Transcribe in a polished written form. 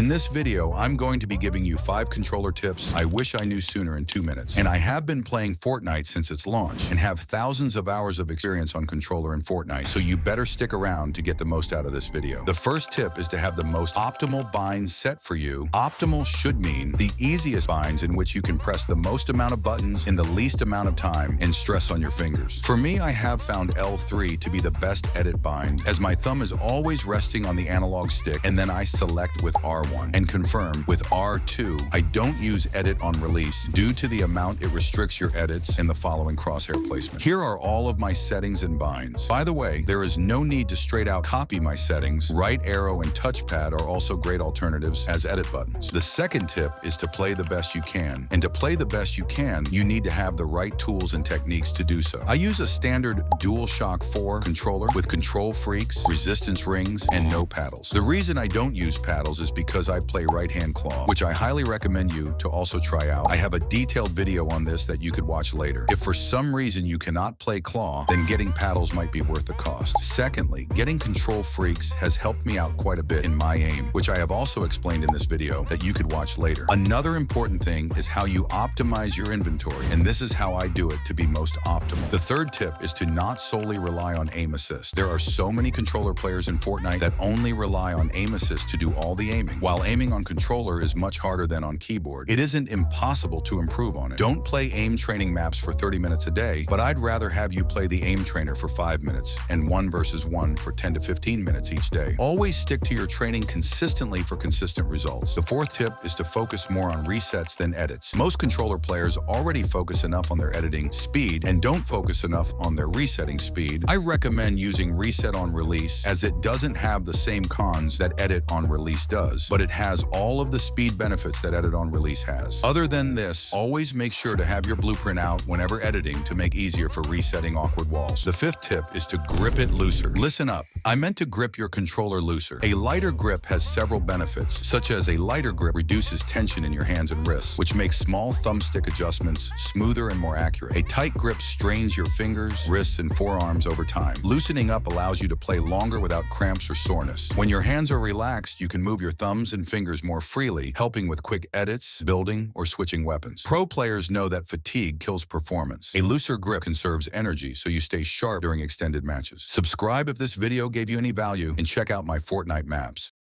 this video, I'm going to be giving you 5 controller tips I wish I knew sooner in 2 minutes. And I have been playing Fortnite since its launch and have thousands of hours of experience on controller in Fortnite, so you better stick around to get the most out of this video. The first tip is to have the most optimal binds set for you. Optimal should mean the easiest binds in which you can press the most amount of buttons in the least amount of time and stress on your fingers. For me, I have found L3 to be the best edit bind, as my thumb is always resting on the analog stick, and then I select with R1 and confirm with R2. I don't use edit on release due to the amount it restricts your edits in the following crosshair placement. Here are all of my settings and binds. By the way, there is no need to straight out copy my settings. Right arrow and touchpad are also great alternatives as edit buttons. The second tip is to play the best you can. And to play the best you can, you need to have the right tools and techniques to do so. I use a standard DualShock 4 controller with control freaks, resistance rings, and no paddles. The reason I don't use paddles is because I play right-hand claw, which I highly recommend you to also try out. I have a detailed video on this that you could watch later. If for some reason you cannot play claw, then getting paddles might be worth the cost. Secondly, getting control freaks has helped me out quite a bit in my aim, which I have also explained in this video that you could watch later. Another important thing is how you optimize your inventory, and this is how I do it to be most optimal. The third tip is to not solely rely on aim assist. There are so many controller players in Fortnite that only rely on aim assist to do all the aiming. While aiming on controller is much harder than on keyboard, it isn't impossible to improve on it. Don't play aim training maps for 30 minutes a day, but I'd rather have you play the aim trainer for 5 minutes and 1 versus 1 for 10 to 15 minutes each day. Always stick to your training consistently for consistent results. The fourth tip is to focus more on resets than edits. Most controller players already focus enough on their editing speed and don't focus enough on their resetting speed. I recommend using reset on release, as it doesn't have the same cons that edit on release does, but it has all of the speed benefits that edit on release has. Other than this, always make sure to have your blueprint out whenever editing to make easier for resetting awkward walls. The fifth tip is to grip it looser. Listen up, I meant to grip your controller looser. A lighter grip has several benefits, such as a lighter grip reduces tension in your hands and wrists, which makes small thumbstick adjustments smoother and more accurate. A tight grip strains your fingers, wrists, and forearms over time. Loosening up allows you to play longer without cramps or soreness. When your hands are relaxed, you can move your thumbs and fingers more freely, helping with quick edits, building, or switching weapons. Pro players know that fatigue kills performance. A looser grip conserves energy, so you stay sharp during extended matches. Subscribe if this video gave you any value, and check out my Fortnite maps.